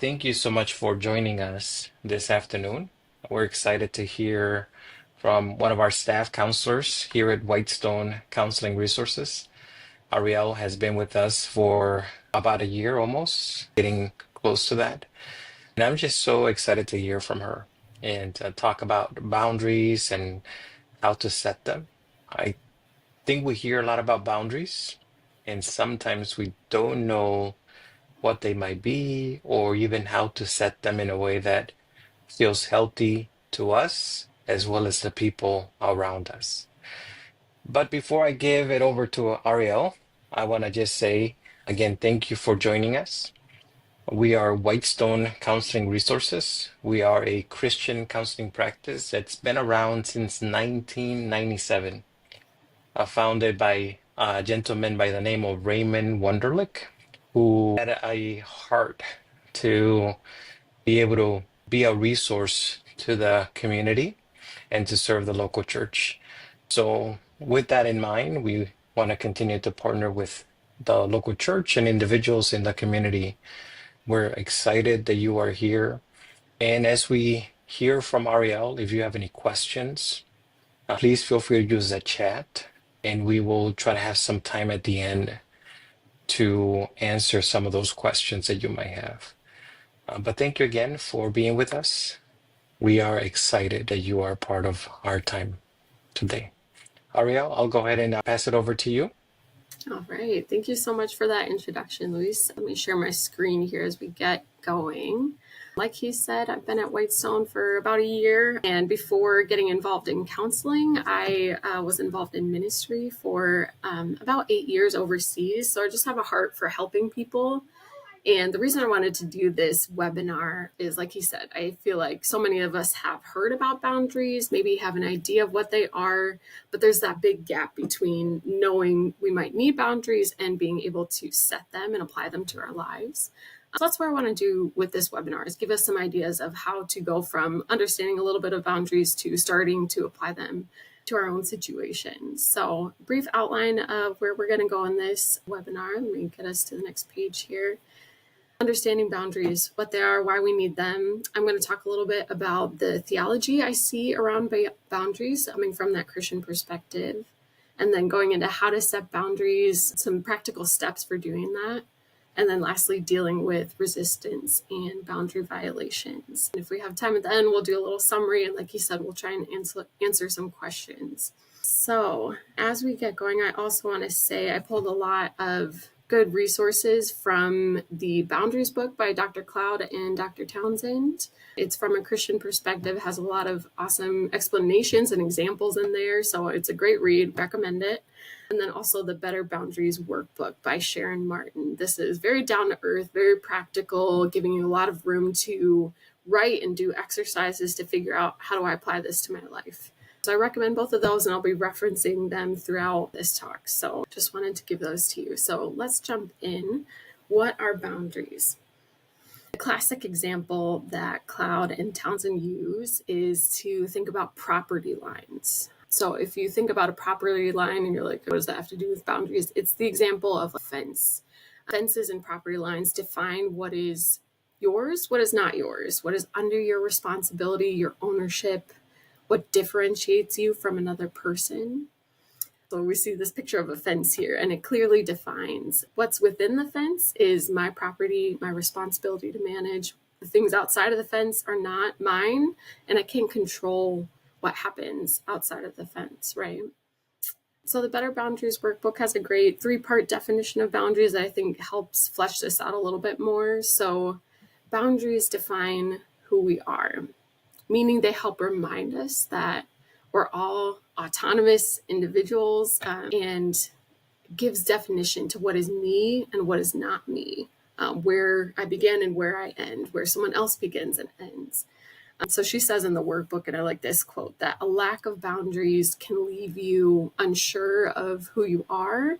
Thank you so much for joining us this afternoon. We're excited to hear from one of our staff counselors here at Whitestone Counseling Resources. Ariel has been with us for about a year almost, getting close to that. And I'm just so excited to hear from her and talk about boundaries and how to set them. I think we hear a lot about boundaries, and sometimes we don't know what they might be or even how to set them in a way that feels healthy to us as well as the people around us. But before I give it over to Ariel, I want to just say again, thank you for joining us. We are Whitestone Counseling Resources. We are a Christian counseling practice that's been around since 1997, founded by a gentleman by the name of Raymond Wunderlich, who had a heart to be able to be a resource to the community and to serve the local church. So, with that in mind, we want to continue to partner with the local church and individuals in the community. We're excited that you are here. And as we hear from Ariel, if you have any questions, please feel free to use the chat, and we will try to have some time at the end to answer some of those questions that you might have. But thank you again for being with us. We are excited that you are part of our time today. Ariel, I'll go ahead and pass it over to you. All right. Thank you so much for that introduction, Luis. Let me share my screen here as we get going. Like he said, I've been at Whitestone for about a year. And before getting involved in counseling, I was involved in ministry for about 8 years overseas. So I just have a heart for helping people. And the reason I wanted to do this webinar is, like he said, I feel like so many of us have heard about boundaries, maybe have an idea of what they are, but there's that big gap between knowing we might need boundaries and being able to set them and apply them to our lives. So that's what I want to do with this webinar, is give us some ideas of how to go from understanding a little bit of boundaries to starting to apply them to our own situations. So brief outline of where we're going to go in this webinar. Let me get us to the next page here. Understanding boundaries, what they are, why we need them. I'm going to talk a little bit about the theology I see around boundaries coming from that Christian perspective, and then going into how to set boundaries, some practical steps for doing that. And then lastly, dealing with resistance and boundary violations. And if we have time at the end, we'll do a little summary. And like he said, we'll try and answer some questions. So as we get going, I also want to say I pulled a lot of good resources from the Boundaries book by Dr. Cloud and Dr. Townsend. It's from a Christian perspective, has a lot of awesome explanations and examples in there. So it's a great read, recommend it. And then also the Better Boundaries workbook by Sharon Martin. This is very down to earth, very practical, giving you a lot of room to write and do exercises to figure out, how do I apply this to my life? So I recommend both of those, and I'll be referencing them throughout this talk. So just wanted to give those to you. So let's jump in. What are boundaries? The classic example that Cloud and Townsend use is to think about property lines. So if you think about a property line and you're like, what does that have to do with boundaries? It's the example of a fence. Fences and property lines define what is yours, what is not yours, what is under your responsibility, your ownership, what differentiates you from another person. So we see this picture of a fence here, and it clearly defines what's within the fence is my property, my responsibility to manage. The things outside of the fence are not mine, and I can't control what happens outside of the fence, right? So the Better Boundaries workbook has a great 3-part definition of boundaries that I think helps flesh this out a little bit more. So boundaries define who we are, meaning they help remind us that we're all autonomous individuals, and gives definition to what is me and what is not me, where I begin and where I end, where someone else begins and ends. So she says in the workbook, and I like this quote, that a lack of boundaries can leave you unsure of who you are,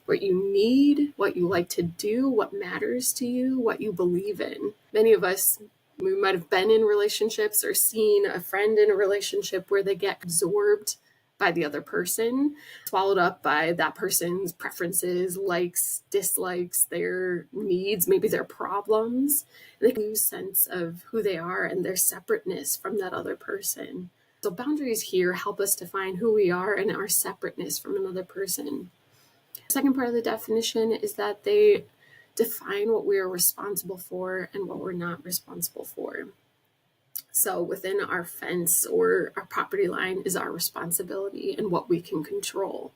what you need, what you like to do, what matters to you, what you believe in. Many of us, we might have been in relationships or seen a friend in a relationship where they get absorbed by the other person, swallowed up by that person's preferences, likes, dislikes, their needs, maybe their problems. They lose sense of who they are and their separateness from that other person. So boundaries here help us define who we are and our separateness from another person. The second part of the definition is that they define what we are responsible for and what we're not responsible for. So within our fence or our property line is our responsibility and what we can control.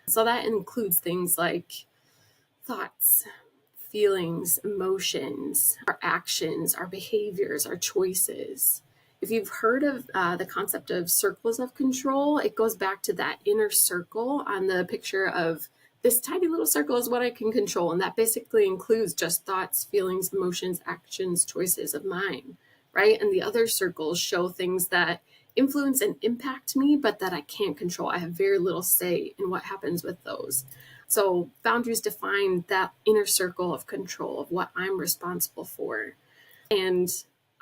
So that includes things like thoughts, feelings, emotions, our actions, our behaviors, our choices. If you've heard of the concept of circles of control, it goes back to that inner circle on the picture of this tiny little circle is what I can control. And that basically includes just thoughts, feelings, emotions, actions, choices of mine, right? And the other circles show things that influence and impact me, but that I can't control. I have very little say in what happens with those. So boundaries define that inner circle of control of what I'm responsible for. And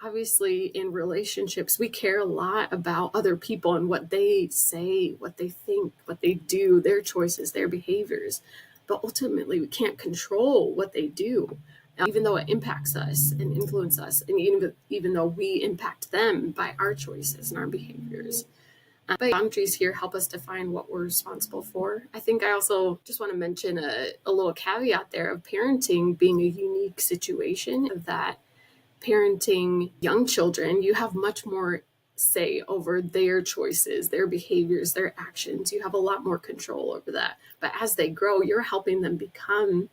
obviously in relationships, we care a lot about other people and what they say, what they think, what they do, their choices, their behaviors. But ultimately, we can't control what they do, even though it impacts us and influences us, and even though we impact them by our choices and our behaviors. But boundaries here help us define what we're responsible for. I think I also just want to mention a little caveat there of parenting being a unique situation, of that parenting young children, you have much more say over their choices, their behaviors, their actions. You have a lot more control over that. But as they grow, you're helping them become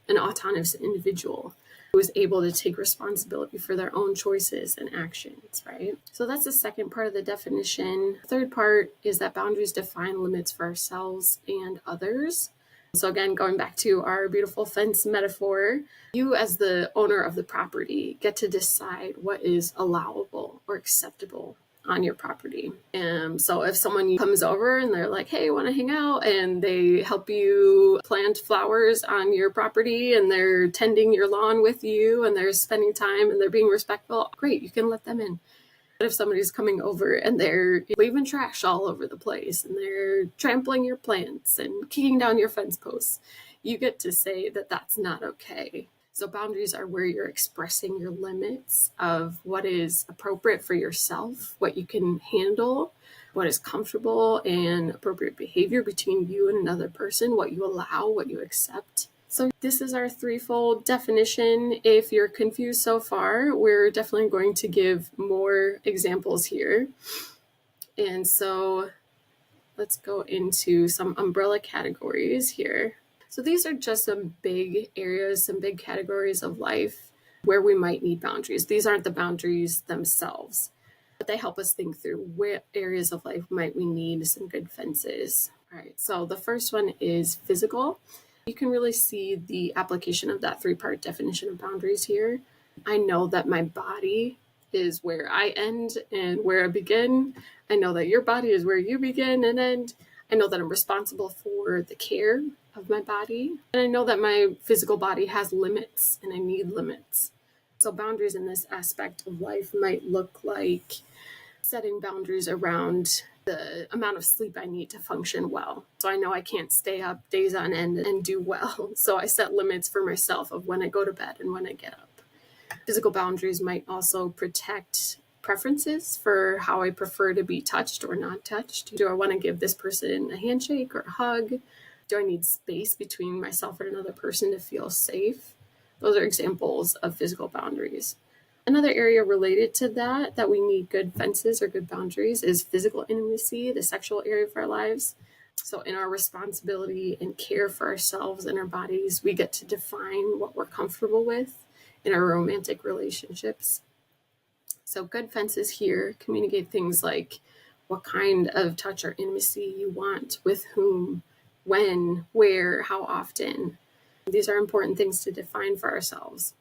an autonomous individual who is able to take responsibility for their own choices and actions, right? So that's the second part of the definition. The third part is that boundaries define limits for ourselves and others. So again, going back to our beautiful fence metaphor, you as the owner of the property get to decide what is allowable or acceptable on your property. So if someone comes over and they're like, hey, want to hang out, and they help you plant flowers on your property and they're tending your lawn with you and they're spending time and they're being respectful, great, you can let them in. But if somebody's coming over and they're leaving trash all over the place and they're trampling your plants and kicking down your fence posts, you get to say that that's not okay. So boundaries are where you're expressing your limits of what is appropriate for yourself, what you can handle, what is comfortable and appropriate behavior between you and another person, what you allow, what you accept. So this is our threefold definition. If you're confused so far, we're definitely going to give more examples here. And so let's go into some umbrella categories here. So these are just some big areas, some big categories of life where we might need boundaries. These aren't the boundaries themselves, but they help us think through what areas of life might we need some good fences. All right, so the first one is physical. You can really see the application of that three-part definition of boundaries here. I know that my body is where I end and where I begin. I know that your body is where you begin and end. I know that I'm responsible for the care of my body. And I know that my physical body has limits and I need limits. So boundaries in this aspect of life might look like setting boundaries around the amount of sleep I need to function well. So I know I can't stay up days on end and do well. So I set limits for myself of when I go to bed and when I get up. Physical boundaries might also protect preferences for how I prefer to be touched or not touched. Do I want to give this person a handshake or a hug? Do I need space between myself and another person to feel safe? Those are examples of physical boundaries. Another area related to that we need good fences or good boundaries is physical intimacy, the sexual area of our lives. So in our responsibility and care for ourselves and our bodies, we get to define what we're comfortable with in our romantic relationships. So good fences here communicate things like what kind of touch or intimacy you want, with whom, when, where, how often. These are important things to define for ourselves.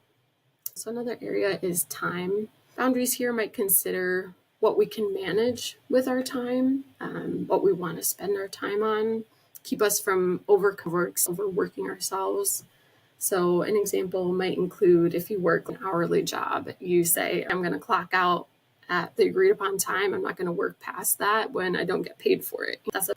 So another area is time. Boundaries here might consider what we can manage with our time, what we want to spend our time on, keep us from overworking ourselves. So an example might include if you work an hourly job, you say, I'm going to clock out at the agreed upon time. I'm not going to work past that when I don't get paid for it. That's a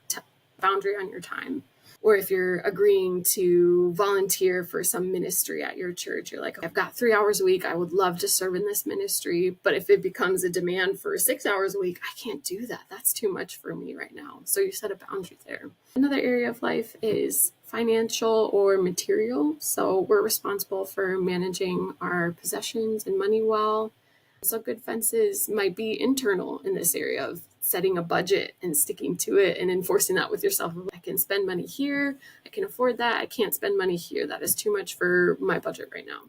boundary on your time. Or if you're agreeing to volunteer for some ministry at your church, you're like, I've got 3 hours a week. I would love to serve in this ministry. But if it becomes a demand for 6 hours a week, I can't do that. That's too much for me right now. So you set a boundary there. Another area of life is financial or material. So we're responsible for managing our possessions and money well. So good fences might be internal in this area of setting a budget and sticking to it and enforcing that with yourself. I can spend money here. I can afford that. I can't spend money here. That is too much for my budget right now.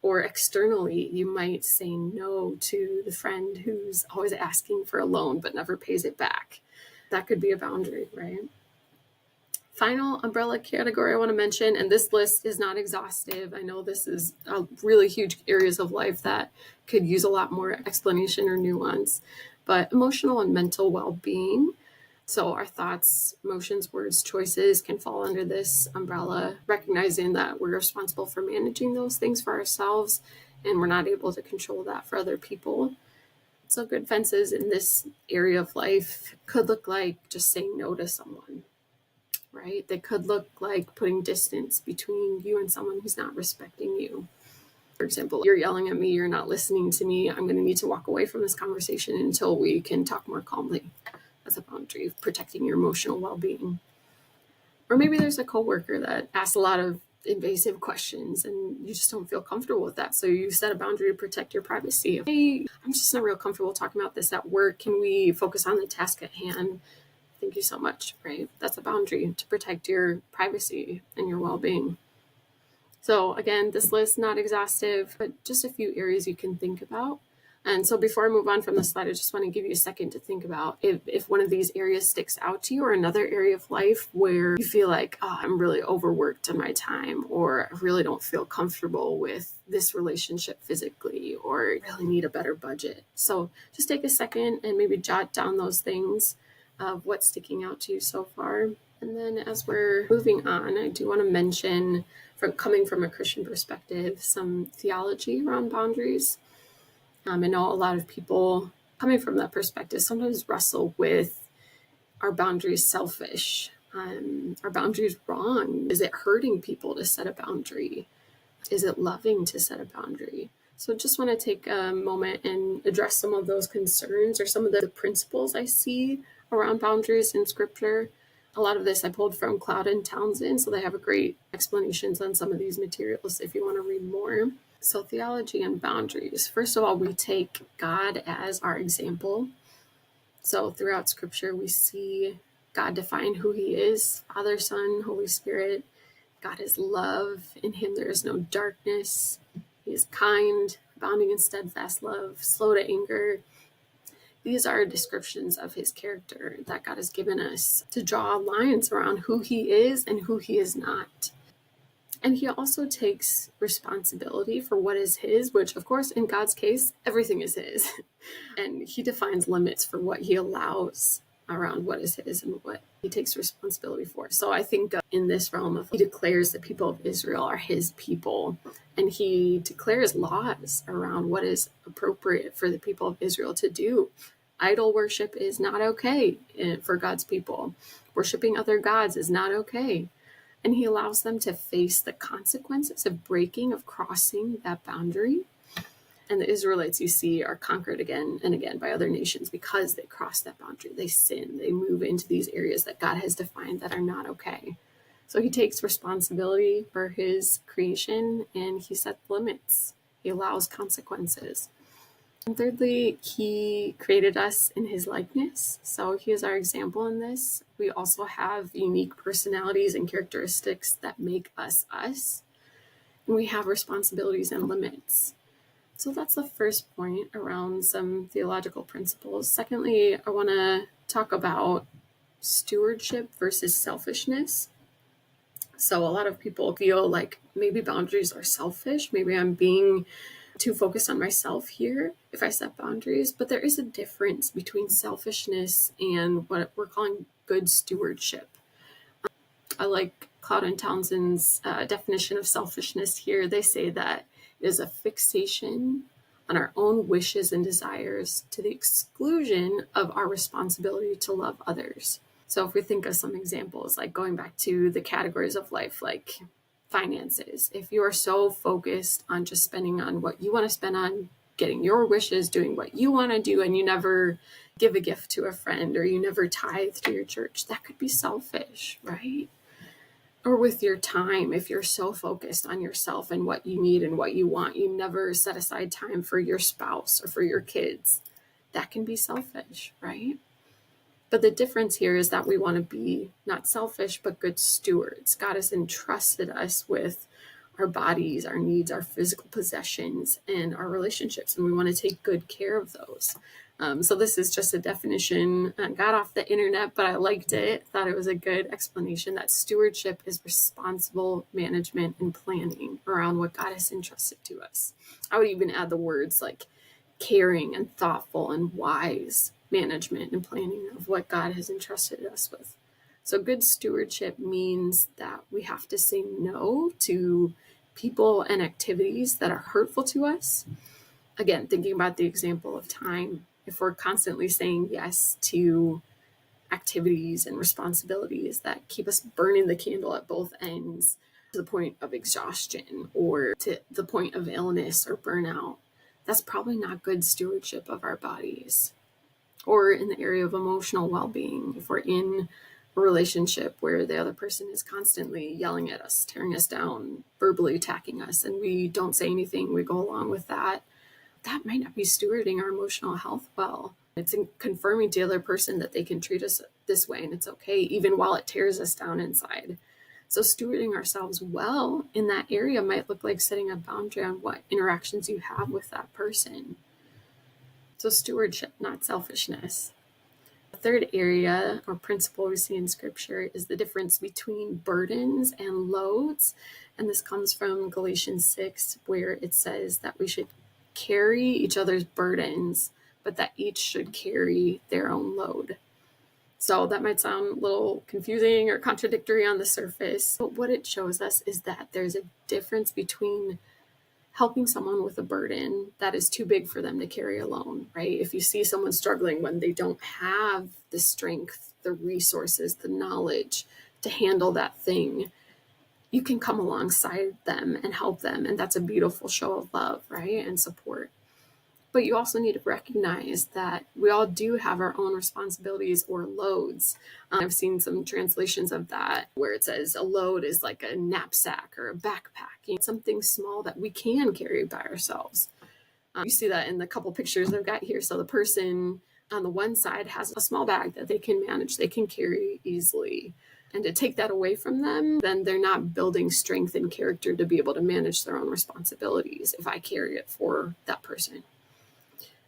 Or externally, you might say no to the friend who's always asking for a loan but never pays it back. That could be a boundary, right? Final umbrella category I want to mention, and this list is not exhaustive. I know this is really huge areas of life that could use a lot more explanation or nuance, but emotional and mental well-being. So our thoughts, emotions, words, choices can fall under this umbrella, recognizing that we're responsible for managing those things for ourselves and we're not able to control that for other people. So good fences in this area of life could look like just saying no to someone, right? They could look like putting distance between you and someone who's not respecting you. For example, you're yelling at me, you're not listening to me. I'm going to need to walk away from this conversation until we can talk more calmly. That's a boundary of protecting your emotional well-being. Or maybe there's a coworker that asks a lot of invasive questions and you just don't feel comfortable with that. So you set a boundary to protect your privacy. Hey, I'm just not real comfortable talking about this at work. Can we focus on the task at hand? Thank you so much, right? That's a boundary to protect your privacy and your well-being. So again, this list not exhaustive, but just a few areas you can think about. And so before I move on from the slide, I just want to give you a second to think about if one of these areas sticks out to you, or another area of life where you feel like, oh, I'm really overworked in my time, or I really don't feel comfortable with this relationship physically, or I really need a better budget. So just take a second and maybe jot down those things of what's sticking out to you so far. And then as we're moving on, I do want to mention, coming from a Christian perspective, some theology around boundaries. I know a lot of people coming from that perspective sometimes wrestle with, are boundaries selfish? Are boundaries wrong? Is it hurting people to set a boundary? Is it loving to set a boundary? So just want to take a moment and address some of those concerns or some of the principles I see around boundaries in scripture. A lot of this I pulled from Cloud and Townsend, so they have a great explanations on some of these materials if you want to read more. So theology and boundaries. First of all, we take God as our example. So throughout scripture, we see God define who he is: Father, Son, Holy Spirit. God is love. In him there is no darkness. He is kind, abounding in steadfast love, slow to anger. These are descriptions of his character that God has given us to draw lines around who he is and who he is not. And he also takes responsibility for what is his, which, of course, in God's case, everything is his. And he defines limits for what he allows around what is his and what he takes responsibility for. So I think in this realm of, he declares the people of Israel are his people, and he declares laws around what is appropriate for the people of Israel to do. Idol worship is not okay for God's people. Worshiping other gods is not okay. And he allows them to face the consequences of breaking, of crossing that boundary. And the Israelites, you see, are conquered again and again by other nations because they cross that boundary. They sin. They move into these areas that God has defined that are not okay. So he takes responsibility for his creation and he sets limits. He allows consequences. And thirdly, he created us in his likeness. So he is our example in this. We also have unique personalities and characteristics that make us us. And we have responsibilities and limits. So that's the first point around some theological principles. Secondly, I want to talk about stewardship versus selfishness. So a lot of people feel like maybe boundaries are selfish. Maybe I'm being too focused on myself here if I set boundaries, but there is a difference between selfishness and what we're calling good stewardship. I like Cloud and Townsend's definition of selfishness here. They say that it is a fixation on our own wishes and desires to the exclusion of our responsibility to love others. So if we think of some examples, like going back to the categories of life, like finances, if you are so focused on just spending on what you want to spend on, getting your wishes, doing what you want to do, and you never give a gift to a friend or you never tithe to your church, that could be selfish, right? Or with your time, if you're so focused on yourself and what you need and what you want, you never set aside time for your spouse or for your kids, that can be selfish, right? But the difference here is that we want to be not selfish, but good stewards. God has entrusted us with our bodies, our needs, our physical possessions, and our relationships, and we want to take good care of those. So this is just a definition. I got off the internet, but I liked it. Thought it was a good explanation that stewardship is responsible management and planning around what God has entrusted to us. I would even add the words like caring and thoughtful and wise management and planning of what God has entrusted us with. So good stewardship means that we have to say no to people and activities that are hurtful to us. Again, thinking about the example of time, if we're constantly saying yes to activities and responsibilities that keep us burning the candle at both ends to the point of exhaustion or to the point of illness or burnout, that's probably not good stewardship of our bodies. Or in the area of emotional well-being, if we're in a relationship where the other person is constantly yelling at us, tearing us down, verbally attacking us, and we don't say anything, we go along with that, that might not be stewarding our emotional health well. It's confirming to the other person that they can treat us this way and it's okay, even while it tears us down inside. So stewarding ourselves well in that area might look like setting a boundary on what interactions you have with that person. So stewardship, not selfishness. The third area or principle we see in scripture is the difference between burdens and loads. And this comes from Galatians 6, where it says that we should carry each other's burdens, but that each should carry their own load. So that might sound a little confusing or contradictory on the surface, but what it shows us is that there's a difference between helping someone with a burden that is too big for them to carry alone, right? If you see someone struggling when they don't have the strength, the resources, the knowledge to handle that thing, you can come alongside them and help them. And that's a beautiful show of love, right? And support. But you also need to recognize that we all do have our own responsibilities or loads. I've seen some translations of that where it says a load is like a knapsack or a backpack, something small that we can carry by ourselves. You see that in the couple pictures I've got here. So the person on the one side has a small bag that they can manage, they can carry easily. And to take that away from them, then they're not building strength and character to be able to manage their own responsibilities if I carry it for that person.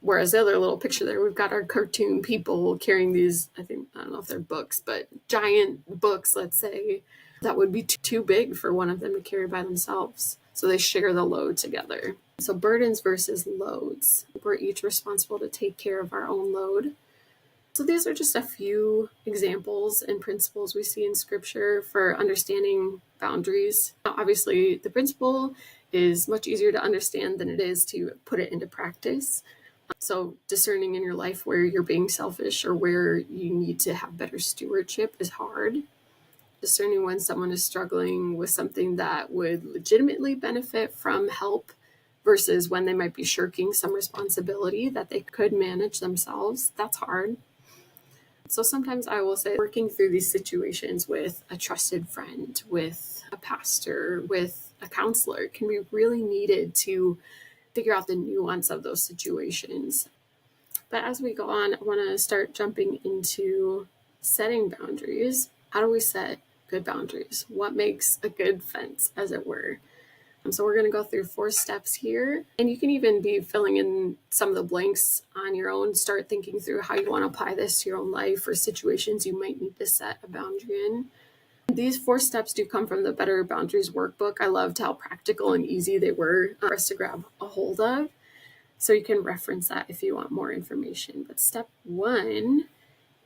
Whereas the other little picture there, we've got our cartoon people carrying these, I don't know if they're books, but giant books, let's say, that would be too big for one of them to carry by themselves. So they share the load together. So burdens versus loads. We're each responsible to take care of our own load. So these are just a few examples and principles we see in scripture for understanding boundaries. Now, obviously, the principle is much easier to understand than it is to put it into practice. So discerning in your life where you're being selfish or where you need to have better stewardship is hard. Discerning when someone is struggling with something that would legitimately benefit from help versus when they might be shirking some responsibility that they could manage themselves, that's hard. So sometimes I will say working through these situations with a trusted friend, with a pastor, with a counselor can be really needed to figure out the nuance of those situations. But as we go on, I want to start jumping into setting boundaries. How do we set good boundaries? What makes a good fence, as it were? So we're going to go through 4 steps here. And you can even be filling in some of the blanks on your own. Start thinking through how you want to apply this to your own life or situations you might need to set a boundary in. These 4 steps do come from the Better Boundaries workbook. I loved how practical and easy they were for us to grab a hold of. So you can reference that if you want more information. But step 1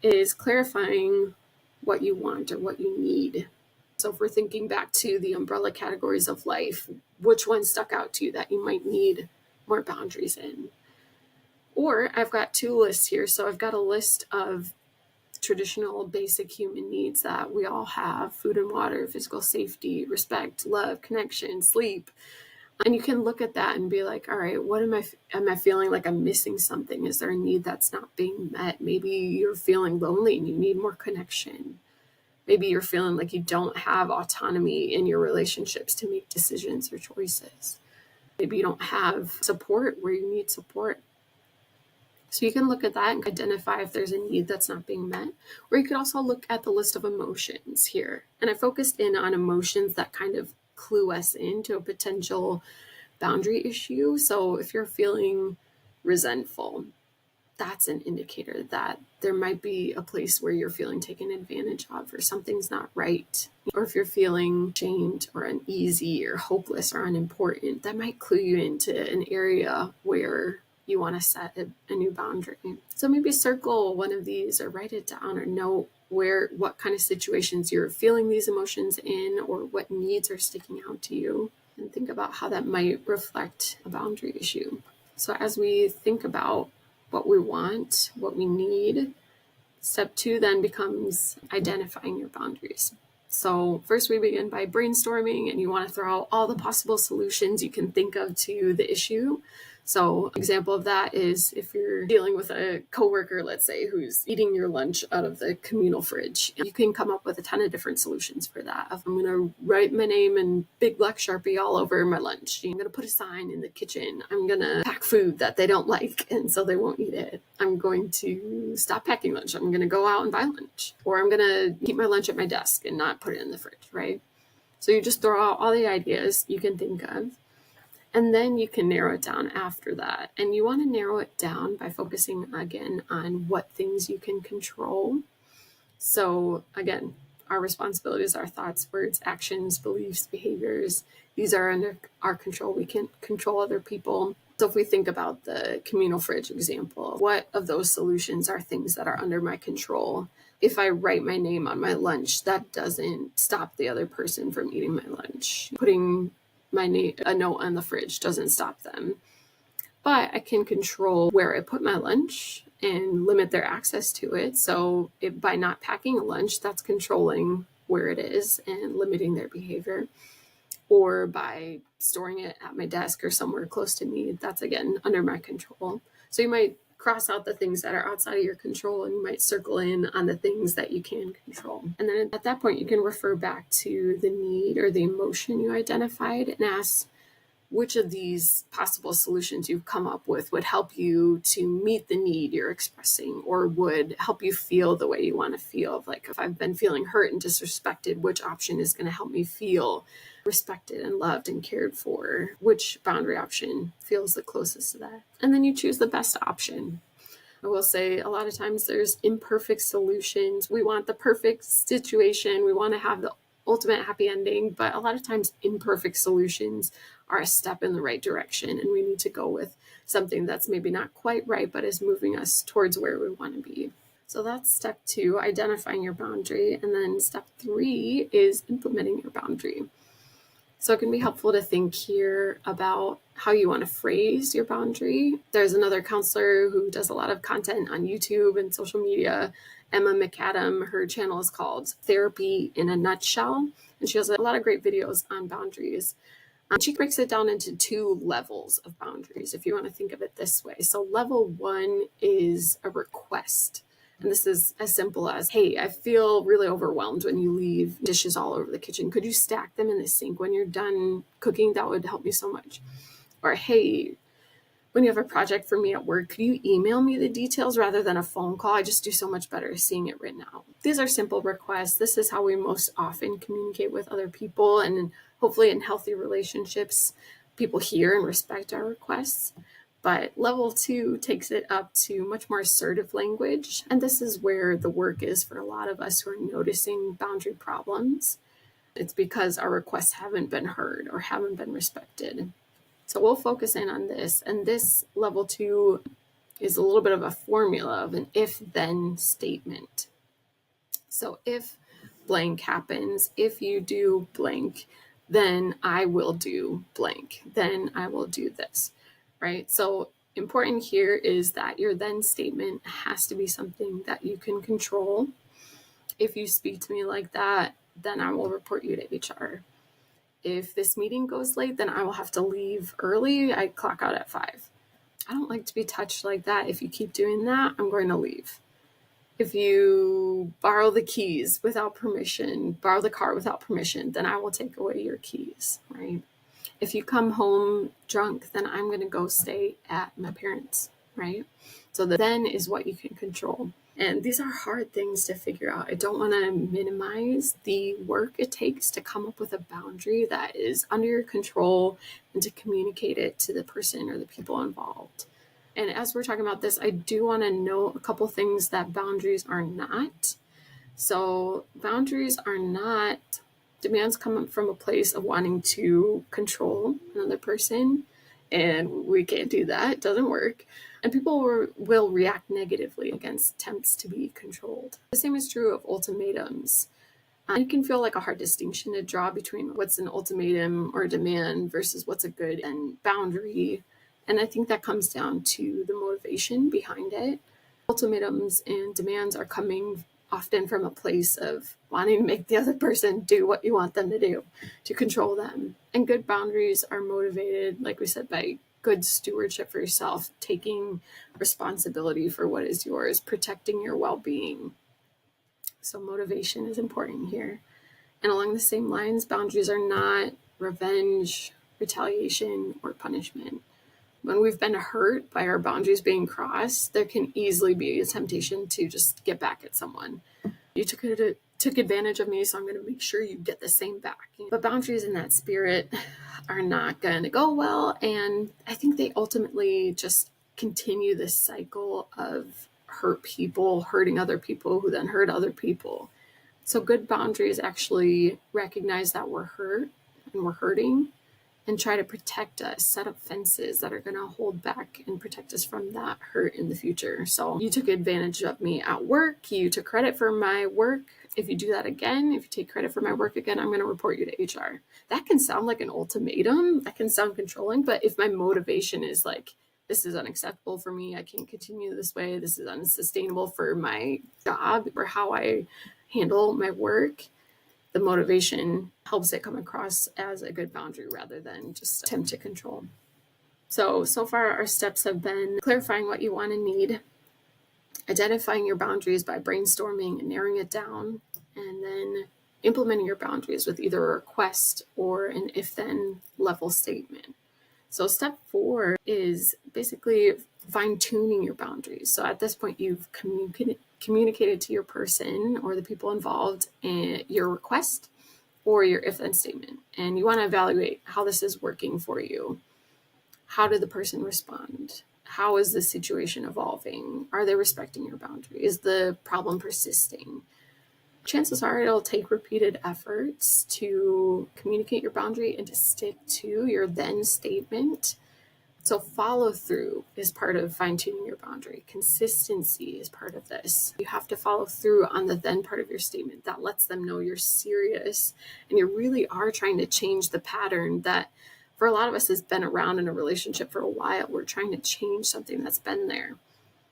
is clarifying what you want or what you need. So if we're thinking back to the umbrella categories of life, which one stuck out to you that you might need more boundaries in. Or I've got two lists here. So I've got a list of traditional basic human needs that we all have: food and water, physical safety, respect, love, connection, sleep. And you can look at that and be like, all right, what am I feeling like I'm missing something? Is there a need that's not being met? Maybe you're feeling lonely and you need more connection. Maybe you're feeling like you don't have autonomy in your relationships to make decisions or choices. Maybe you don't have support where you need support. So you can look at that and identify if there's a need that's not being met. Or you could also look at the list of emotions here. And I focused in on emotions that kind of clue us into a potential boundary issue. So if you're feeling resentful, that's an indicator that there might be a place where you're feeling taken advantage of, or something's not right. Or if you're feeling shamed or uneasy or hopeless or unimportant, that might clue you into an area where you want to set a new boundary. So maybe circle one of these or write it down, or note what kind of situations you're feeling these emotions in, or what needs are sticking out to you, and think about how that might reflect a boundary issue. So as we think about what we want, what we need, step 2 then becomes identifying your boundaries. So first we begin by brainstorming, and you want to throw out all the possible solutions you can think of to the issue. So example of that is if you're dealing with a coworker, let's say, who's eating your lunch out of the communal fridge, you can come up with a ton of different solutions for that. If I'm going to write my name in big black Sharpie all over my lunch, I'm going to put a sign in the kitchen. I'm going to pack food that they don't like, and so they won't eat it. I'm going to stop packing lunch. I'm going to go out and buy lunch. Or I'm going to keep my lunch at my desk and not put it in the fridge, right? So you just throw out all the ideas you can think of. And then you can narrow it down after that. And you want to narrow it down by focusing again on what things you can control. So again, our responsibilities, our thoughts, words, actions, beliefs, behaviors, these are under our control. We can't control other people. So if we think about the communal fridge example, what of those solutions are things that are under my control? If I write my name on my lunch, that doesn't stop the other person from eating my lunch. Putting a note on the fridge doesn't stop them. But I can control where I put my lunch and limit their access to it. So by not packing a lunch, that's controlling where it is and limiting their behavior. Or by storing it at my desk or somewhere close to me, that's again under my control. So you might cross out the things that are outside of your control, and you might circle in on the things that you can control. And then at that point, you can refer back to the need or the emotion you identified and ask which of these possible solutions you've come up with would help you to meet the need you're expressing, or would help you feel the way you want to feel. Like if I've been feeling hurt and disrespected, which option is going to help me feel respected and loved and cared for? Which boundary option feels the closest to that? And then you choose the best option. I will say a lot of times there's imperfect solutions. We want the perfect situation. We want to have the ultimate happy ending, but a lot of times imperfect solutions are a step in the right direction, and we need to go with something that's maybe not quite right, but is moving us towards where we want to be. So that's step 2, identifying your boundary. And then step 3 is implementing your boundary. So it can be helpful to think here about how you want to phrase your boundary. There's another counselor who does a lot of content on YouTube and social media, Emma McAdam. Her channel is called Therapy in a Nutshell, and she has a lot of great videos on boundaries. She breaks it down into 2 levels of boundaries, if you want to think of it this way. So level 1 is a request. And this is as simple as, hey, I feel really overwhelmed when you leave dishes all over the kitchen. Could you stack them in the sink when you're done cooking? That would help me so much. Or, hey, when you have a project for me at work, could you email me the details rather than a phone call? I just do so much better seeing it written out. These are simple requests. This is how we most often communicate with other people, and hopefully in healthy relationships, people hear and respect our requests. But level 2 takes it up to much more assertive language. And this is where the work is for a lot of us who are noticing boundary problems. It's because our requests haven't been heard or haven't been respected. So we'll focus in on this. And this level 2 is a little bit of a formula of an if-then statement. So if blank happens, if you do blank, then I will do blank. Then I will do this. right? So important here is that your then statement has to be something that you can control. If you speak to me like that, then I will report you to HR. If this meeting goes late, then I will have to leave early. I clock out at 5. I don't like to be touched like that. If you keep doing that, I'm going to leave. If you borrow the keys without permission, borrow the car without permission, then I will take away your keys, right? If you come home drunk, then I'm going to go stay at my parents', right? So the then is what you can control. And these are hard things to figure out. I don't want to minimize the work it takes to come up with a boundary that is under your control and to communicate it to the person or the people involved. And as we're talking about this, I do want to note a couple things that boundaries are not. So boundaries are not demands come from a place of wanting to control another person, and we can't do that. It doesn't work. And people will react negatively against attempts to be controlled. The same is true of ultimatums. It can feel like a hard distinction to draw between what's an ultimatum or a demand versus what's a good and boundary. And I think that comes down to the motivation behind it. Ultimatums and demands are coming often from a place of wanting to make the other person do what you want them to do, to control them. And good boundaries are motivated, like we said, by good stewardship for yourself, taking responsibility for what is yours, protecting your well-being. So motivation is important here. And along the same lines, boundaries are not revenge, retaliation, or punishment. When we've been hurt by our boundaries being crossed, there can easily be a temptation to just get back at someone. You took advantage of me, so I'm going to make sure you get the same back. But boundaries in that spirit are not going to go well, and I think they ultimately just continue this cycle of hurt people, hurting other people, who then hurt other people. So good boundaries actually recognize that we're hurt and we're hurting, and try to protect us, set up fences that are going to hold back and protect us from that hurt in the future. So you took advantage of me at work. You took credit for my work. If you do that again, if you take credit for my work again, I'm going to report you to HR. That can sound like an ultimatum. That can sound controlling. But if my motivation is like, this is unacceptable for me, I can't continue this way, this is unsustainable for my job or how I handle my work, the motivation helps it come across as a good boundary rather than just attempt to control. So far our steps have been clarifying what you want and need, identifying your boundaries by brainstorming and narrowing it down, and then implementing your boundaries with either a request or an if-then level statement. So step 4 is basically fine-tuning your boundaries. So at this point, you've communicated to your person or the people involved your request or your if-then statement, and you want to evaluate how this is working for you. How did the person respond? How is the situation evolving? Are they respecting your boundary? Is the problem persisting? Chances are it'll take repeated efforts to communicate your boundary and to stick to your then statement. So follow through is part of fine-tuning your boundary. Consistency is part of this. You have to follow through on the then part of your statement. That lets them know you're serious and you really are trying to change the pattern that for a lot of us has been around in a relationship for a while. We're trying to change something that's been there.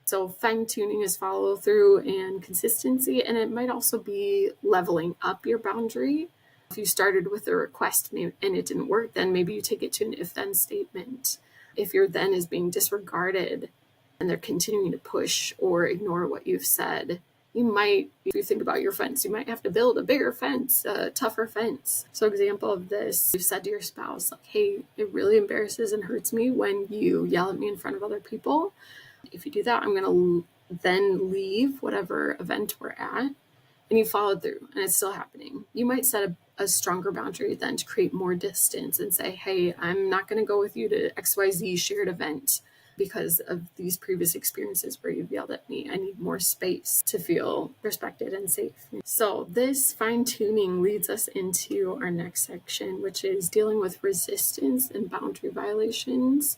So fine-tuning is follow through and consistency, and it might also be leveling up your boundary. If you started with a request and it didn't work, then maybe you take it to an if-then statement. If your then is being disregarded and they're continuing to push or ignore what you've said, you might, if you think about your fence, you might have to build a bigger fence, a tougher fence. So example of this, you've said to your spouse, like, hey, it really embarrasses and hurts me when you yell at me in front of other people. If you do that, I'm going to then leave whatever event we're at. And you followed through and it's still happening. You might set a stronger boundary then to create more distance and say, hey, I'm not going to go with you to XYZ shared event because of these previous experiences where you've yelled at me. I need more space to feel respected and safe. So this fine-tuning leads us into our next section, which is dealing with resistance and boundary violations.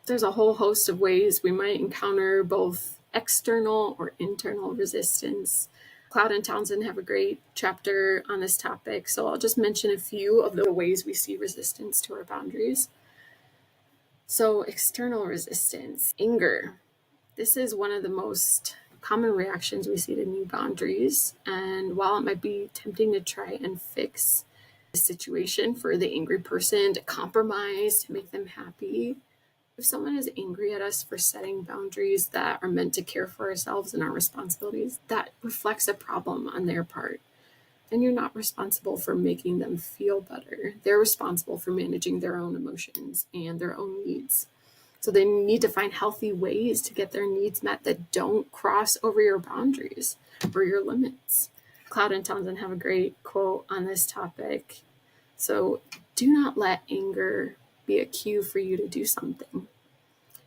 There's a whole host of ways we might encounter both external or internal resistance. Cloud and Townsend have a great chapter on this topic, so I'll just mention a few of the ways we see resistance to our boundaries. So, external resistance, anger. This is one of the most common reactions we see to new boundaries. And while it might be tempting to try and fix the situation for the angry person, to compromise, to make them happy, if someone is angry at us for setting boundaries that are meant to care for ourselves and our responsibilities, that reflects a problem on their part. And you're not responsible for making them feel better. They're responsible for managing their own emotions and their own needs. So they need to find healthy ways to get their needs met that don't cross over your boundaries or your limits. Cloud and Townsend have a great quote on this topic. So do not let anger be a cue for you to do something.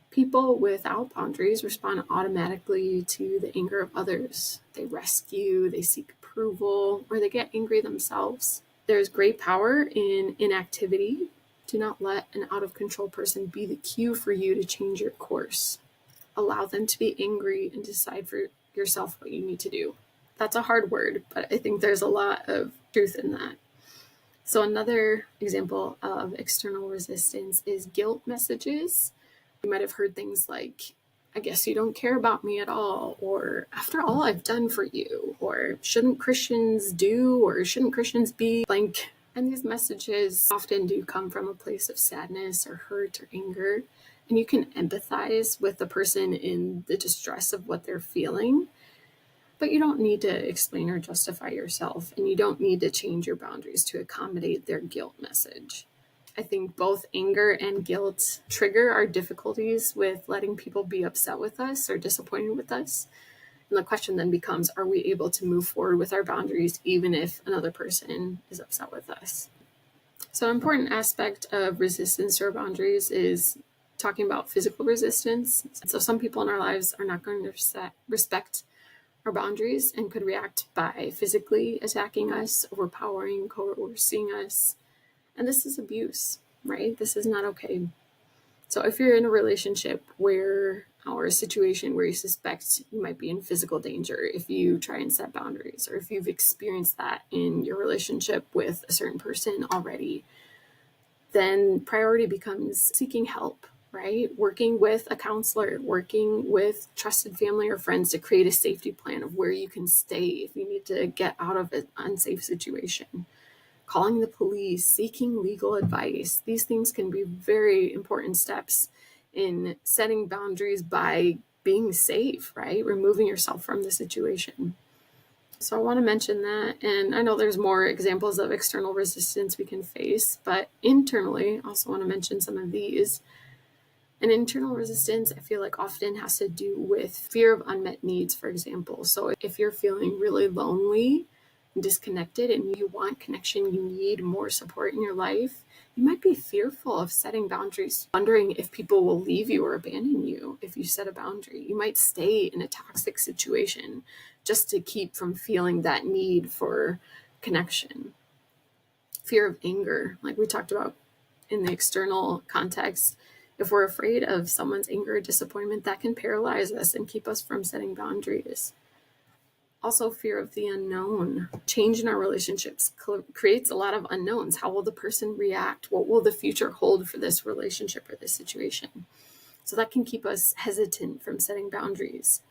People without boundaries respond automatically to the anger of others. They rescue, they seek approval, or they get angry themselves. There's great power in inactivity. Do not let an out of control person be the cue for you to change your course. Allow them to be angry and decide for yourself what you need to do. That's a hard word, but I think there's a lot of truth in that. So another example of external resistance is guilt messages. You might have heard things like, I guess you don't care about me at all, or after all I've done for you, or shouldn't Christians do, or shouldn't Christians be blank? And these messages often do come from a place of sadness or hurt or anger. And you can empathize with the person in the distress of what they're feeling. But you don't need to explain or justify yourself, and you don't need to change your boundaries to accommodate their guilt message. I think both anger and guilt trigger our difficulties with letting people be upset with us or disappointed with us. And the question then becomes, are we able to move forward with our boundaries even if another person is upset with us? So an important aspect of resistance to our boundaries is talking about physical resistance. So some people in our lives are not going to respect our boundaries and could react by physically attacking us, overpowering, coercing us. And this is abuse, right? This is not okay. So if you're in a relationship or a situation where you suspect you might be in physical danger, if you try and set boundaries, or if you've experienced that in your relationship with a certain person already, then priority becomes seeking help, right? Working with a counselor, working with trusted family or friends to create a safety plan of where you can stay if you need to get out of an unsafe situation. Calling the police, seeking legal advice. These things can be very important steps in setting boundaries by being safe, right? Removing yourself from the situation. So I want to mention that. And I know there's more examples of external resistance we can face, but internally, I also want to mention some of these. And internal resistance, I feel like often has to do with fear of unmet needs, for example. So if you're feeling really lonely, disconnected, and you want connection, you need more support in your life, you might be fearful of setting boundaries, wondering if people will leave you or abandon you if you set a boundary. You might stay in a toxic situation just to keep from feeling that need for connection. Fear of anger, like we talked about in the external context, if we're afraid of someone's anger or disappointment, that can paralyze us and keep us from setting boundaries. Also, fear of the unknown. Change in our relationships creates a lot of unknowns. How will the person react? What will the future hold for this relationship or this situation? So that can keep us hesitant from setting boundaries.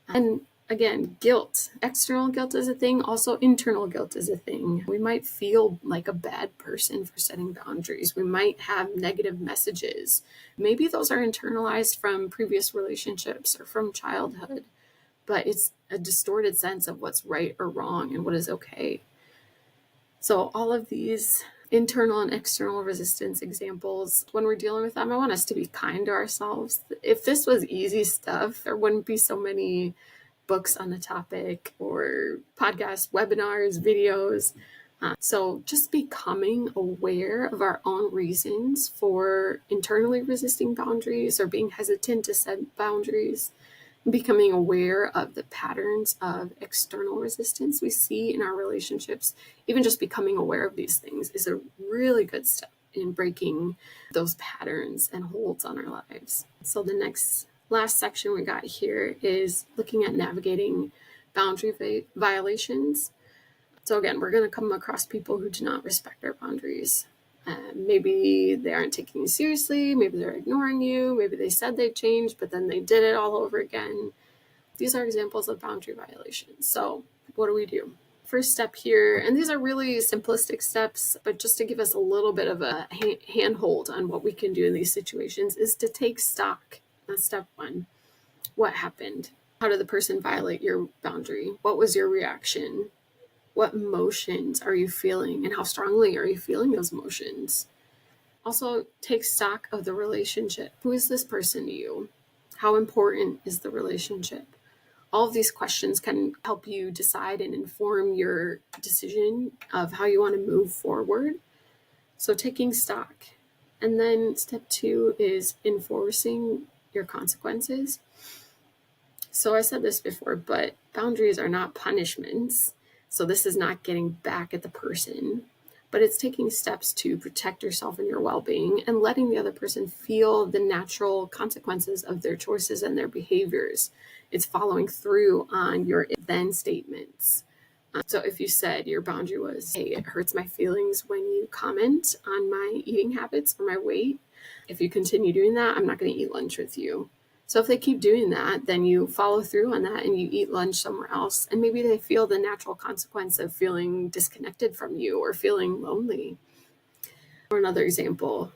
And again, guilt. External guilt is a thing. Also, internal guilt is a thing. We might feel like a bad person for setting boundaries. We might have negative messages. Maybe those are internalized from previous relationships or from childhood. But it's a distorted sense of what's right or wrong and what is okay. So all of these internal and external resistance examples, when we're dealing with them, I want us to be kind to ourselves. If this was easy stuff, there wouldn't be so many books on the topic or podcasts, webinars, videos. So just becoming aware of our own reasons for internally resisting boundaries or being hesitant to set boundaries, becoming aware of the patterns of external resistance we see in our relationships, even just becoming aware of these things is a really good step in breaking those patterns and holds on our lives. So the last section we got here is looking at navigating boundary violations. So again, we're going to come across people who do not respect our boundaries. Maybe they aren't taking you seriously. Maybe they're ignoring you. Maybe they said they'd change, but then they did it all over again. These are examples of boundary violations. So what do we do? First step here, and these are really simplistic steps, but just to give us a little bit of a handhold on what we can do in these situations, is to take stock. That's step one. What happened? How did the person violate your boundary? What was your reaction? What emotions are you feeling, and how strongly are you feeling those emotions? Also, take stock of the relationship. Who is this person to you? How important is the relationship? All of these questions can help you decide and inform your decision of how you want to move forward. So taking stock. And then step two is enforcing your consequences. So I said this before, but boundaries are not punishments. So this is not getting back at the person, but it's taking steps to protect yourself and your well-being and letting the other person feel the natural consequences of their choices and their behaviors. It's following through on your then statements. So if you said your boundary was, hey, it hurts my feelings when you comment on my eating habits or my weight. If you continue doing that, I'm not going to eat lunch with you. So if they keep doing that, then you follow through on that and you eat lunch somewhere else. And maybe they feel the natural consequence of feeling disconnected from you or feeling lonely. Or another example,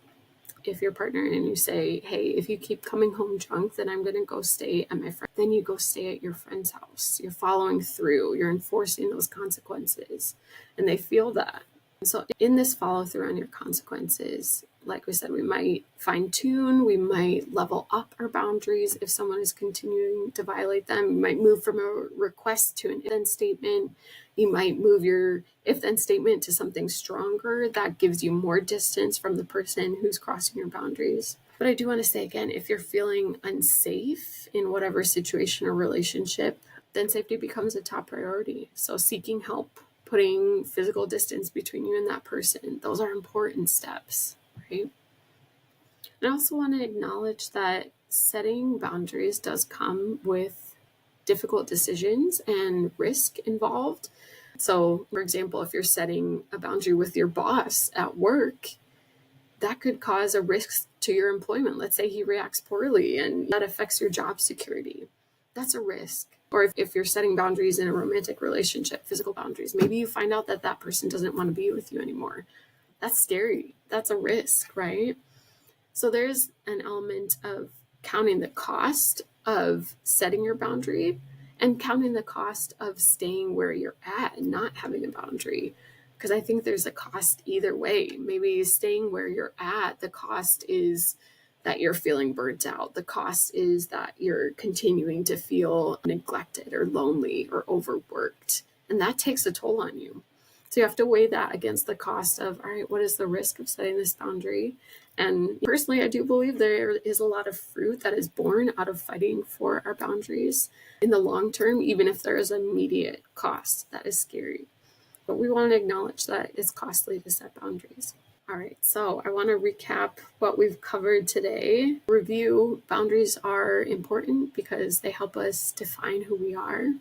if you're partnering and you say, hey, if you keep coming home drunk, then I'm going to go stay at my friend. Then you go stay at your friend's house. You're following through. You're enforcing those consequences. And they feel that. So in this follow through on your consequences, like we said, we might fine tune, we might level up our boundaries if someone is continuing to violate them. You might move from a request to an if then statement. You might move your if then statement to something stronger that gives you more distance from the person who's crossing your boundaries. But I do want to say again, if you're feeling unsafe in whatever situation or relationship, then safety becomes a top priority. So seeking help, putting physical distance between you and that person, those are important steps, right? And I also want to acknowledge that setting boundaries does come with difficult decisions and risk involved. So, for example, if you're setting a boundary with your boss at work, that could cause a risk to your employment. Let's say he reacts poorly and that affects your job security. That's a risk. Or if you're setting boundaries in a romantic relationship, physical boundaries, maybe you find out that that person doesn't want to be with you anymore. That's scary. That's a risk, right? So there's an element of counting the cost of setting your boundary and counting the cost of staying where you're at and not having a boundary. Because I think there's a cost either way. Maybe staying where you're at, the cost is that you're feeling burnt out. The cost is that you're continuing to feel neglected or lonely or overworked. And that takes a toll on you. So you have to weigh that against the cost of, all right, what is the risk of setting this boundary? And personally, I do believe there is a lot of fruit that is born out of fighting for our boundaries in the long term, even if there is an immediate cost. That is scary. But we want to acknowledge that it's costly to set boundaries. All right, so I want to recap what we've covered today. Review: boundaries are important because they help us define who we are,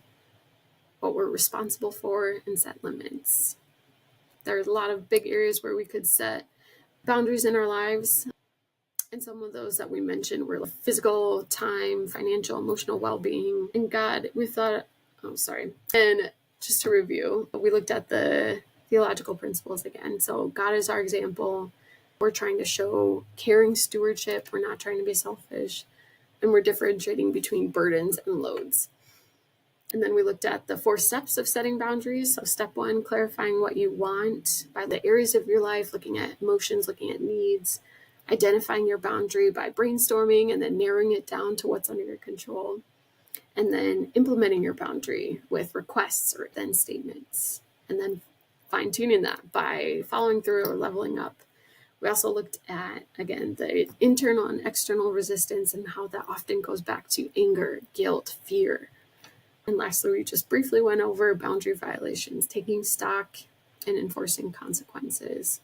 what we're responsible for, and set limits. There's a lot of big areas where we could set boundaries in our lives. And some of those that we mentioned were physical, time, financial, emotional well-being, and God. We thought, and just to review, we looked at the theological principles again. So God is our example. We're trying to show caring stewardship. We're not trying to be selfish. And we're differentiating between burdens and loads. And then we looked at the 4 steps of setting boundaries. So step 1, clarifying what you want by the areas of your life, looking at emotions, looking at needs, identifying your boundary by brainstorming and then narrowing it down to what's under your control. And then implementing your boundary with requests or then statements. And then fine-tuning that by following through or leveling up. We also looked at, again, the internal and external resistance and how that often goes back to anger, guilt, fear. And lastly, we just briefly went over boundary violations, taking stock and enforcing consequences.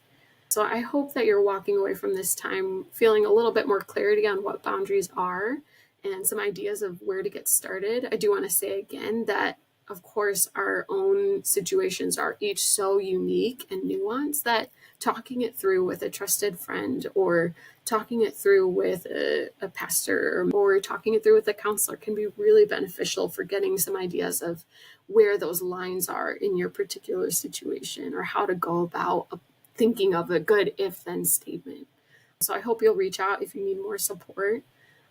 So I hope that you're walking away from this time feeling a little bit more clarity on what boundaries are and some ideas of where to get started. I do want to say again that of course, our own situations are each so unique and nuanced that talking it through with a trusted friend, or talking it through with a pastor, or talking it through with a counselor can be really beneficial for getting some ideas of where those lines are in your particular situation, or how to go about thinking of a good if then statement. So I hope you'll reach out if you need more support.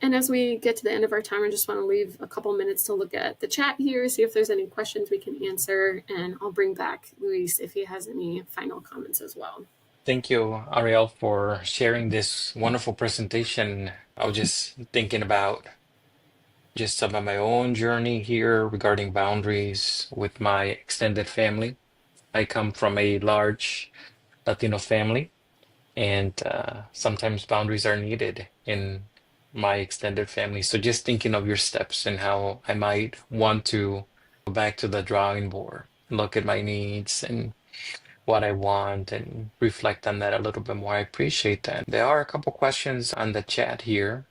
And as we get to the end of our time, I just want to leave a couple minutes to look at the chat here, see if there's any questions we can answer. And I'll bring back Luis if he has any final comments as well. Thank you, Ariel, for sharing this wonderful presentation. I was just thinking about just some of my own journey here regarding boundaries with my extended family. I come from a large Latino family, and sometimes boundaries are needed in my extended family. So just thinking of your steps and how I might want to go back to the drawing board, look at my needs and what I want, and reflect on that a little bit more. I appreciate that. There are a couple questions on the chat here.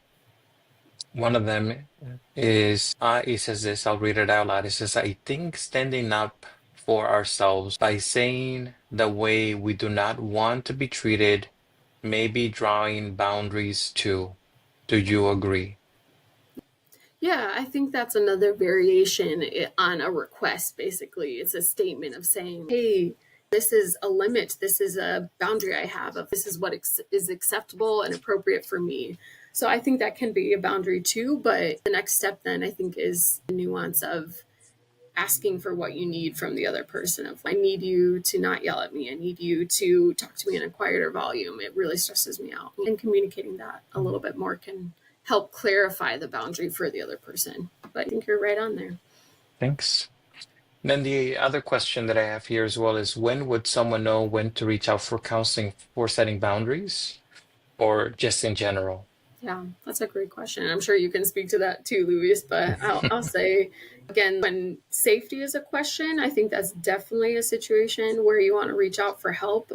One of them is, it says this, I'll read it out loud. It says, I think standing up for ourselves by saying the way we do not want to be treated, maybe drawing boundaries too. Do you agree? Yeah, I think that's another variation on a request, basically. It's a statement of saying, hey, this is a limit. This is a boundary I have of this is what is acceptable and appropriate for me. So I think that can be a boundary too. But the next step then I think is the nuance of asking for what you need from the other person. Of, I need you to not yell at me. I need you to talk to me in a quieter volume. It really stresses me out. And communicating that a little bit more can help clarify the boundary for the other person. But I think you're right on there. Thanks. Then the other question that I have here as well is, when would someone know when to reach out for counseling for setting boundaries, or just in general? Yeah, that's a great question. I'm sure you can speak to that too, Luis, but I'll say, again, when safety is a question, I think that's definitely a situation where you want to reach out for help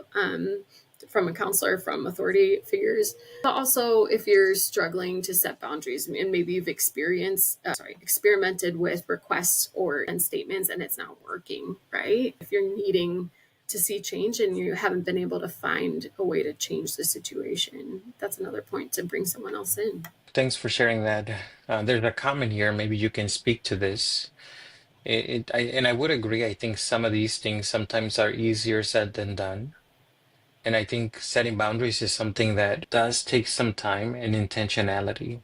from a counselor, from authority figures. But also, if you're struggling to set boundaries and maybe you've experimented with requests and statements and it's not working, right? If you're needing to see change and you haven't been able to find a way to change the situation, that's another point to bring someone else in. Thanks for sharing that. There's a comment here. Maybe you can speak to this. And I would agree. I think some of these things sometimes are easier said than done. And I think setting boundaries is something that does take some time and intentionality.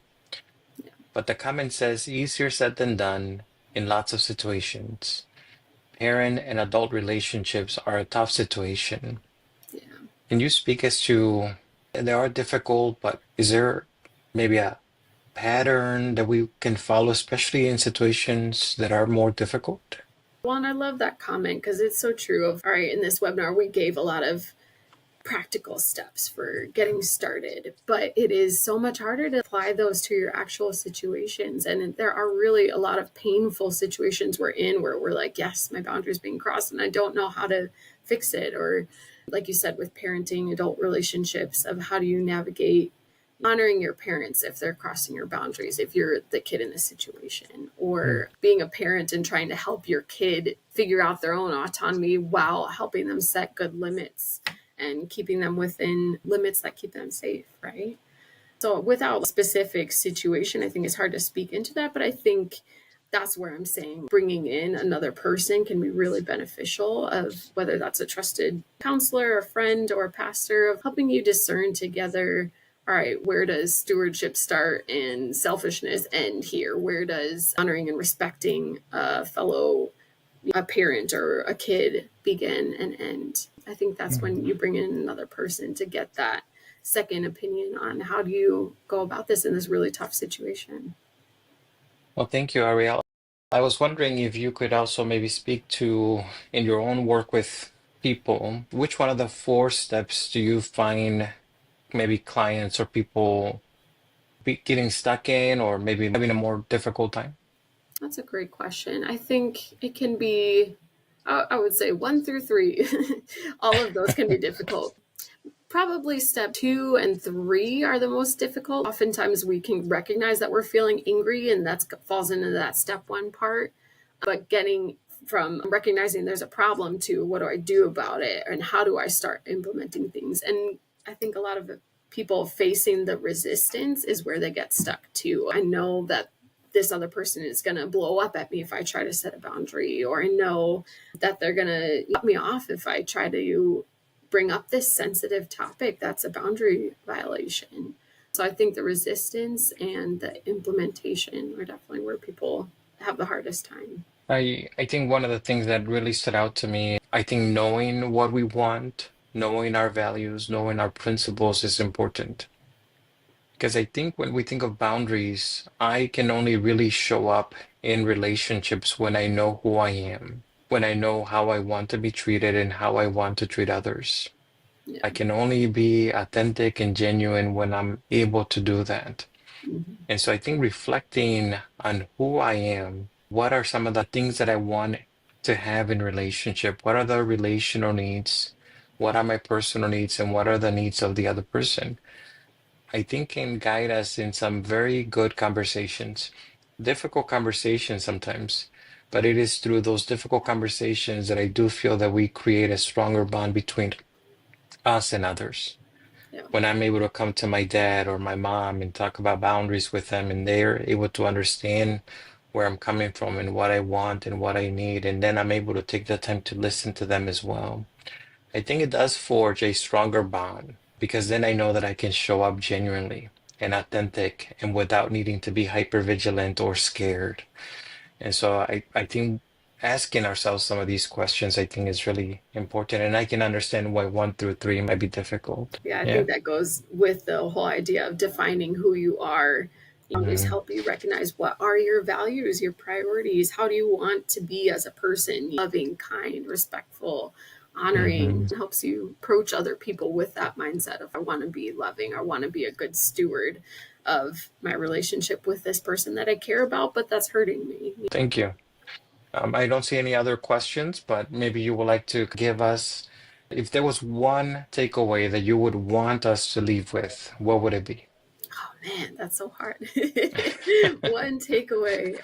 Yeah. But the comment says easier said than done in lots of situations. Parent and adult relationships are a tough situation. Yeah. Can you speak as to, they are difficult, but is there maybe a pattern that we can follow, especially in situations that are more difficult? Well, and I love that comment because it's so true. All right, in this webinar, we gave a lot of practical steps for getting started, but it is so much harder to apply those to your actual situations. And there are really a lot of painful situations we're in where we're like, yes, my boundary's being crossed and I don't know how to fix it. Or like you said, with parenting, adult relationships, of how do you navigate honoring your parents if they're crossing your boundaries, if you're the kid in the situation, or being a parent and trying to help your kid figure out their own autonomy while helping them set good limits and keeping them within limits that keep them safe, right? So without a specific situation, I think it's hard to speak into that, but I think that's where I'm saying bringing in another person can be really beneficial, of whether that's a trusted counselor, a friend, or a pastor, of helping you discern together, all right, where does stewardship start and selfishness end here? Where does honoring and respecting a parent or a kid begin and end? I think that's when you bring in another person to get that second opinion on how do you go about this in this really tough situation. Well, thank you, Ariel. I was wondering if you could also maybe speak to, in your own work with people, which one of the 4 steps do you find maybe clients or people getting stuck in, or maybe having a more difficult time? That's a great question. I think it can be, I would say 1 through 3. All of those can be difficult. Probably step 2 and 3 are the most difficult. Oftentimes we can recognize that we're feeling angry and that falls into that step 1 part. But getting from recognizing there's a problem to what do I do about it and how do I start implementing things. And I think a lot of people facing the resistance is where they get stuck too. I know that this other person is going to blow up at me if I try to set a boundary, or I know that they're going to cut me off if I try to bring up this sensitive topic that's a boundary violation. So I think the resistance and the implementation are definitely where people have the hardest time. I think one of the things that really stood out to me, I think knowing what we want, knowing our values, knowing our principles is important. Because I think when we think of boundaries, I can only really show up in relationships when I know who I am, when I know how I want to be treated and how I want to treat others. Yeah. I can only be authentic and genuine when I'm able to do that. Mhm. And so I think reflecting on who I am, what are some of the things that I want to have in relationship? What are the relational needs? What are my personal needs and what are the needs of the other person? I think can guide us in some very good conversations, difficult conversations sometimes, but it is through those difficult conversations that I do feel that we create a stronger bond between us and others. Yeah. When I'm able to come to my dad or my mom and talk about boundaries with them, and they're able to understand where I'm coming from and what I want and what I need, and then I'm able to take the time to listen to them as well. I think it does forge a stronger bond because then I know that I can show up genuinely and authentic and without needing to be hyper vigilant or scared. And so I think asking ourselves some of these questions, I think is really important. And I can understand why 1 through 3 might be difficult. Yeah, I Yeah. think that goes with the whole idea of defining who you are. Boundaries Mhm. help you recognize what are your values, your priorities. How do you want to be as a person? Loving, kind, respectful, honoring. Mhm. It helps you approach other people with that mindset of I want to be loving, I want to be a good steward of my relationship with this person that I care about, but that's hurting me. Thank you. I don't see any other questions, but maybe you would like to give us, if there was one takeaway that you would want us to leave with, what would it be? Oh man, that's so hard. One takeaway.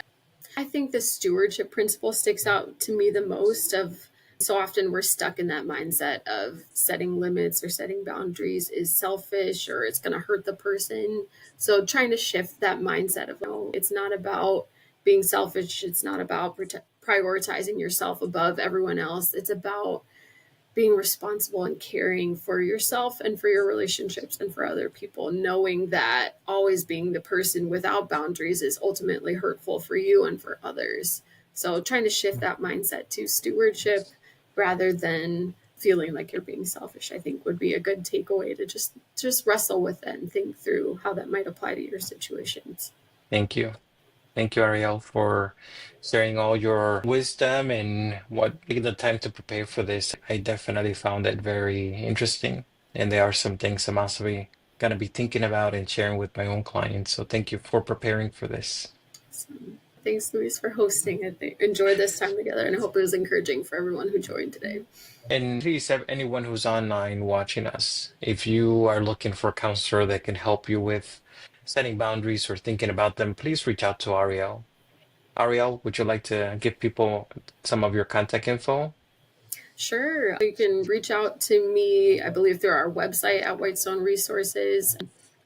I think the stewardship principle sticks out to me the most of so often we're stuck in that mindset of setting limits or setting boundaries is selfish or it's going to hurt the person. So trying to shift that mindset of no, it's not about being selfish, it's not about prioritizing yourself above everyone else. It's about being responsible and caring for yourself and for your relationships and for other people, knowing that always being the person without boundaries is ultimately hurtful for you and for others. So trying to shift that mindset to stewardship rather than feeling like you're being selfish, I think would be a good takeaway to just wrestle with it and think through how that might apply to your situations. Thank you. Thank you, Ariel, for sharing all your wisdom and what taking the time to prepare for this. I definitely found it very interesting, and there are some things I'm also gonna be thinking about and sharing with my own clients. So thank you for preparing for this. So, thanks, Luis, for hosting. I enjoyed this time together, and I hope it was encouraging for everyone who joined today. And please have anyone who's online watching us, if you are looking for a counselor that can help you with setting boundaries or thinking about them, please reach out to Ariel. Ariel, would you like to give people some of your contact info? Sure. You can reach out to me, I believe, through our website at Whitestone Resources.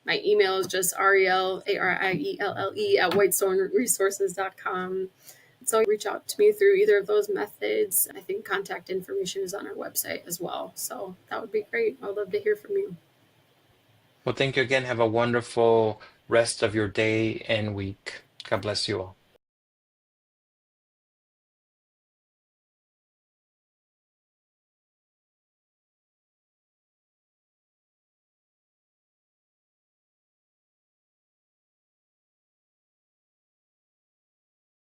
My email is just Arielle, Arielle, at whitestoneresources.com. So reach out to me through either of those methods. I think contact information is on our website as well. So that would be great. I'd love to hear from you. Well, thank you again. Have a wonderful rest of your day and week. God bless you all.